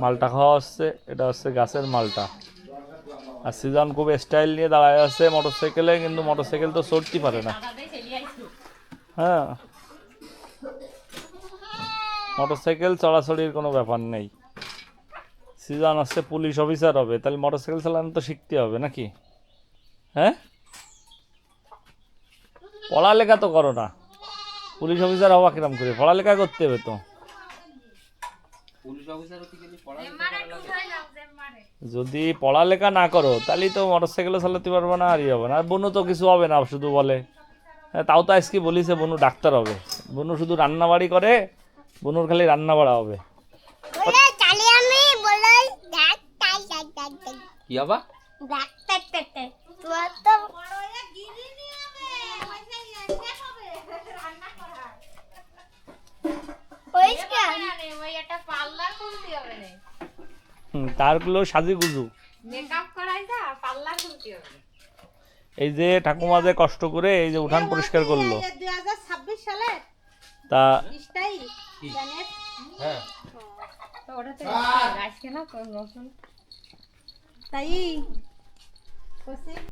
মালটা খাওয়া হচ্ছে, এটা হচ্ছে গাছের মালটা। আর সিজন খুব স্টাইল নিয়ে দাঁড়ায় আছে মোটরসাইকেলে, কিন্তু মোটরসাইকেল তো চড়তে পারে না। হ্যাঁ, মোটরসাইকেল চড়াচড়ির কোনো ব্যাপার নেই। সিজন হচ্ছে পুলিশ অফিসার হবে, তাহলে মোটরসাইকেল চালানো তো শিখতে হবে নাকি? হ্যাঁ, পড়ালেখা তো করো না, পুলিশ অফিসার হওয়া কিরম করে? পড়ালেখা করতে হবে তো। যদি পড়ালেখা না করো তাহলে তো মোটরসাইকেলও চালাতে পারবে না, আর হবে না। আর বনু তো কিছু হবে না, শুধু বলে। হ্যাঁ, তাও তো আজকে বলিছে বনু ডাক্তার হবে। বনু শুধু রান্না বাড়ি করে, বনুর খালি রান্না বাড়া হবে। কি আবার তারগুলো সাজিগুজু এই যে ঠাকুমা যে কষ্ট করে এই যে উঠান পরিষ্কার করলো 2026 সালে তা তাই